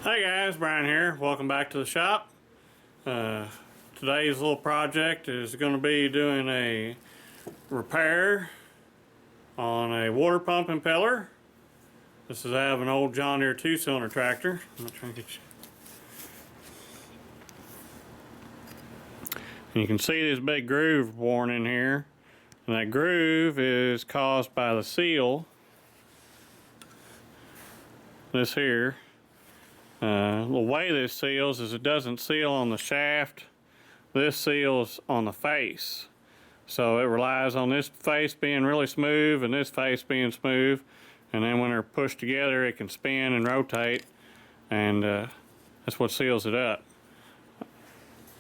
Hey guys, Brian here. Welcome back to the shop. Today's little project is going to be doing a repair on a water pump impeller. This is out of an old John Deere 2-cylinder tractor. I'm going to try and get you. And you can see this big groove worn in here. And that groove is caused by the seal. This here. The way this seals is it doesn't seal on the shaft. This seals on the face. So it relies on this face being really smooth and this face being smooth. And then when they're pushed together, it can spin and rotate. And that's what seals it up.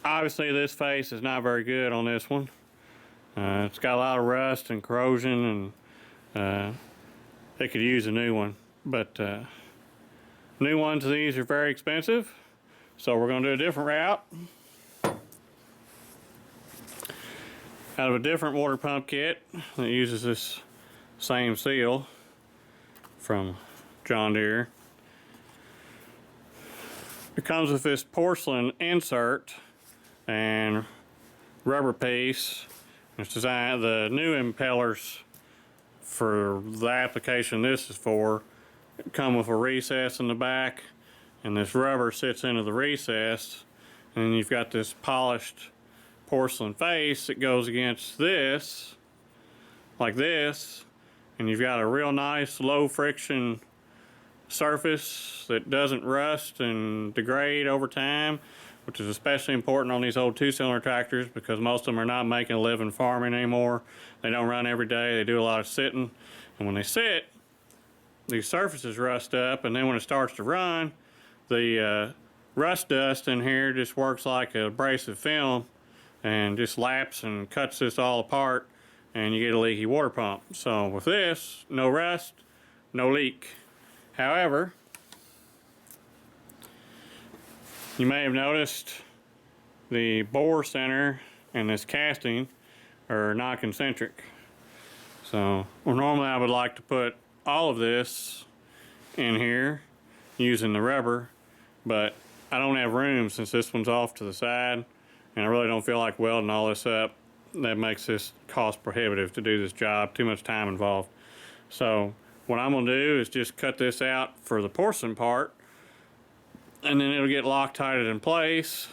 Obviously, this face is not very good on this one. It's got a lot of rust and corrosion, and they could use a new one. But new ones of these are very expensive, so we're going to do a different route. Out of a different water pump kit that uses this same seal from John Deere. It comes with this porcelain insert and rubber piece. It's designed, the new impellers for the application this is for come with a recess in the back, and this rubber sits into the recess, and then you've got this polished porcelain face that goes against this like this, and you've got a real nice low friction surface that doesn't rust and degrade over time, which is especially important on these old 2-cylinder tractors because most of them are not making a living farming anymore. They don't run every day, they do a lot of sitting, and when they sit, these surfaces rust up, and then when it starts to run, the rust dust in here just works like an abrasive film and just laps and cuts this all apart, and you get a leaky water pump. So with this, no rust, no leak. However, you may have noticed the bore center and this casting are not concentric. So normally I would like to put all of this in here using the rubber, but I don't have room since this one's off to the side, and I really don't feel like welding all this up. That makes this cost prohibitive to do this job, too much time involved. So what I'm going to do is just cut this out for the porcelain part, and then it'll get Loctited in place,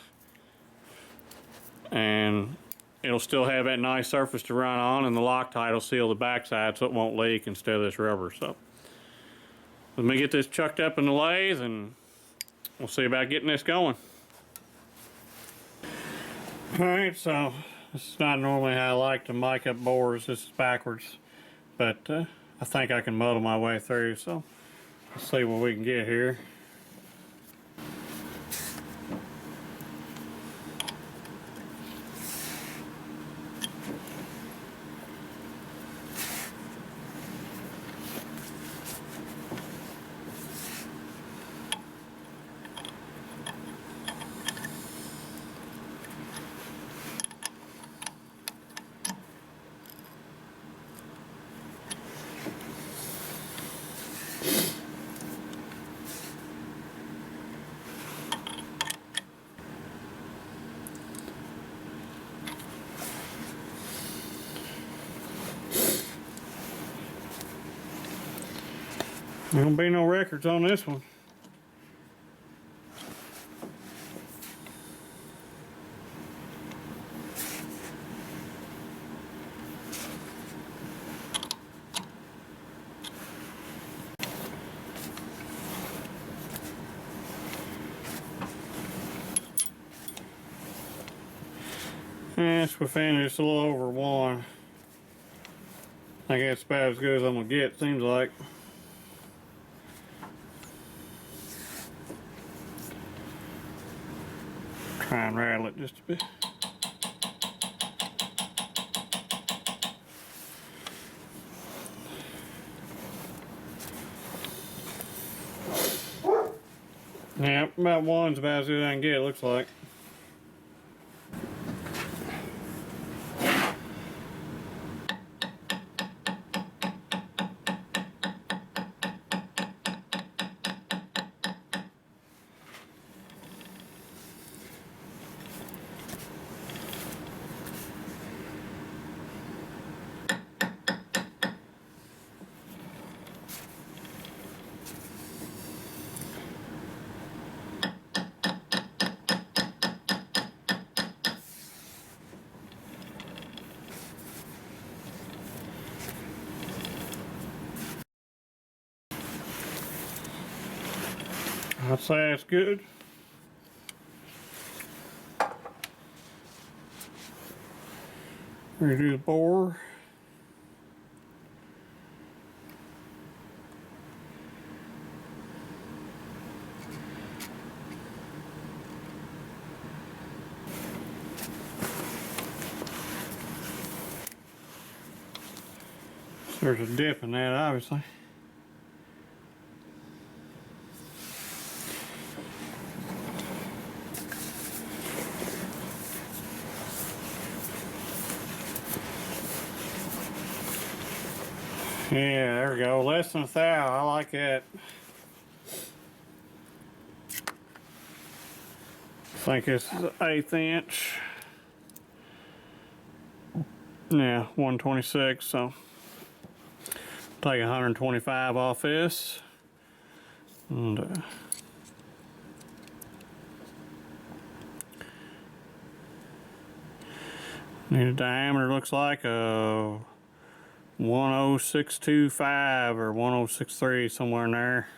and it'll still have that nice surface to run on, and the Loctite will seal the backside so it won't leak instead of this rubber. So let me get this chucked up in the lathe, and we'll see about getting this going. Alright, so this is not normally how I like to mic up bores. This is backwards, but I think I can muddle my way through, so let's see what we can get here. There won't be no records on this one. Yes, within just a little over 1. I guess about as good as I'm gonna get, seems like. Try and rattle it just a bit. Yeah, about 1's about as good as I can get, it looks like. I'd say it's good. Redo the bore. There's a dip in that, obviously. Yeah, there we go. Less than 1,000. I like that. I think this is an 1/8 inch. Yeah, 126. So take 125 off this, and need a diameter. Looks like a 10625 or 106.3, somewhere in there.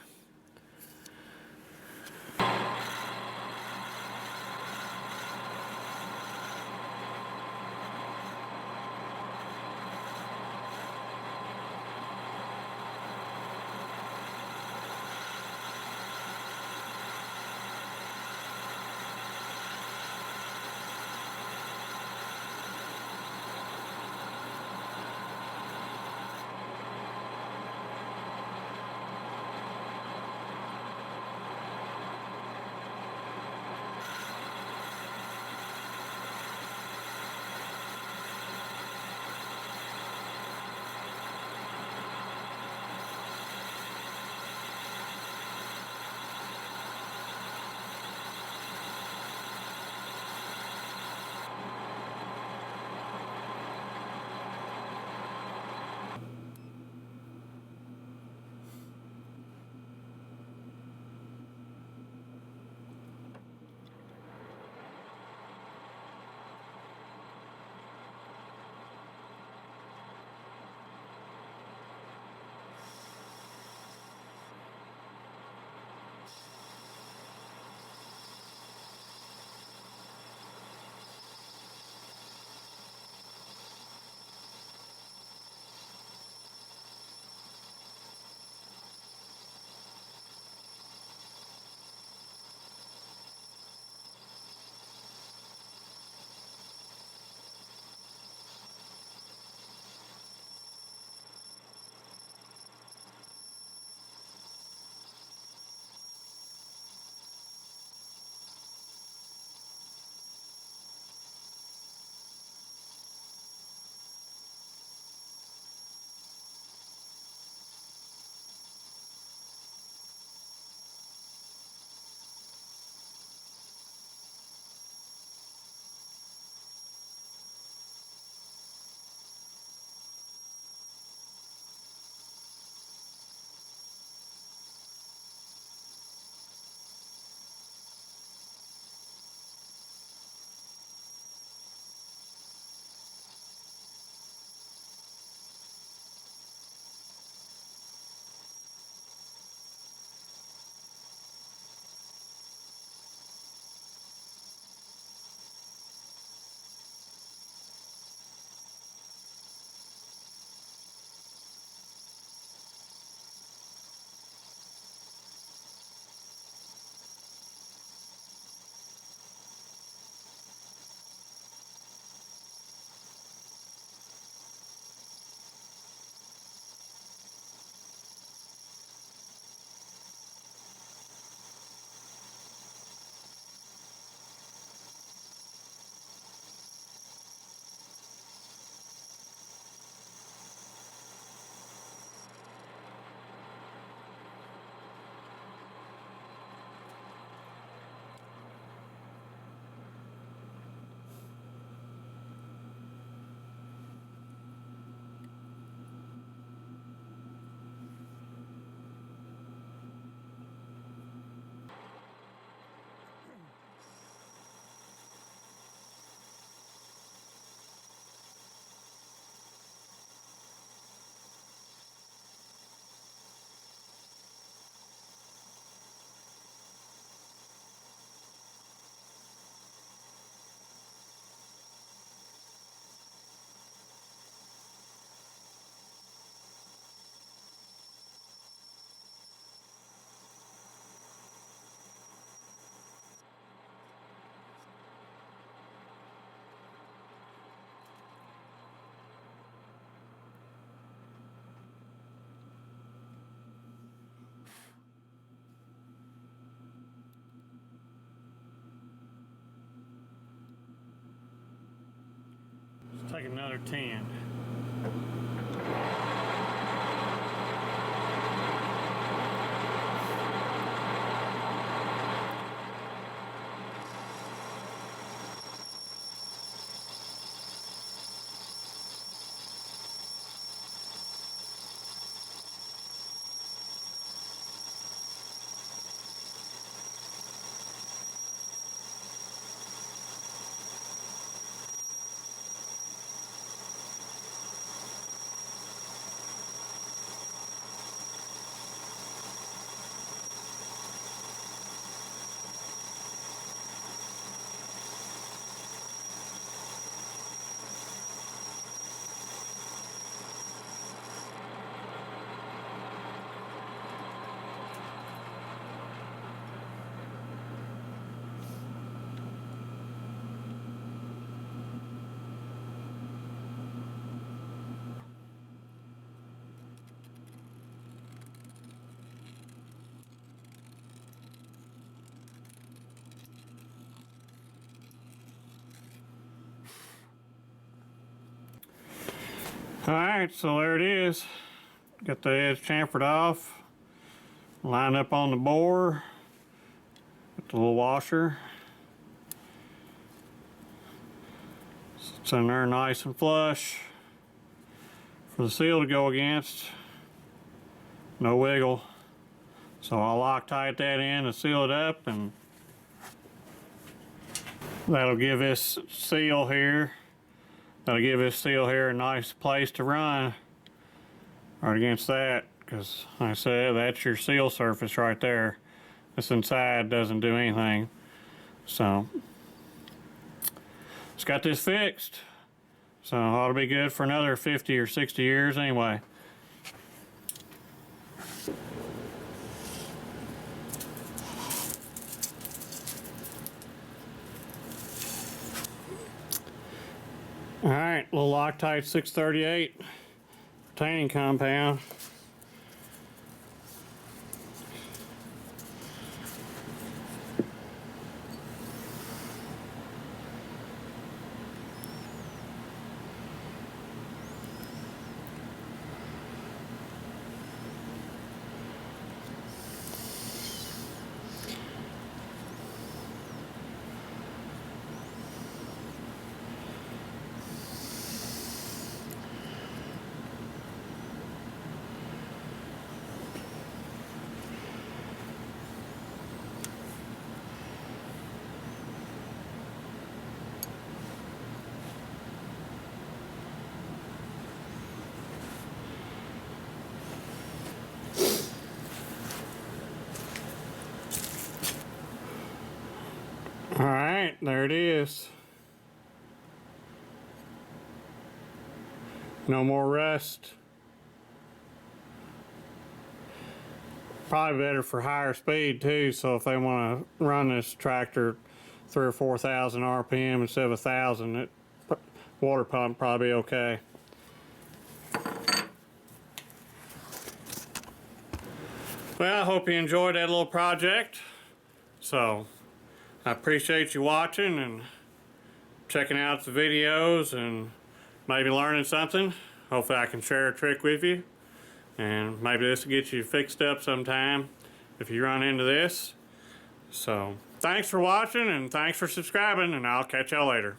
Take another 10. Alright, so there it is. Got the edge chamfered off. Line up on the bore. Got the little washer. It's in there nice and flush. For the seal to go against. No wiggle. So I'll Loctite that in and seal it up, and that'll give this seal here a nice place to run right against that, because like I said, that's your seal surface right there. This inside doesn't do anything. So it's got this fixed, so it ought to be good for another 50 or 60 years anyway. Alright, little Loctite 638 retaining compound. Alright, there it is. No more rust. Probably better for higher speed too, so if they want to run this tractor 3,000 or 4,000 RPM instead of 1,000, it water pump probably okay. Well, I hope you enjoyed that little project. So I appreciate you watching and checking out the videos and maybe learning something. Hopefully I can share a trick with you, and maybe this will get you fixed up sometime if you run into this. So thanks for watching, and thanks for subscribing, and I'll catch y'all later.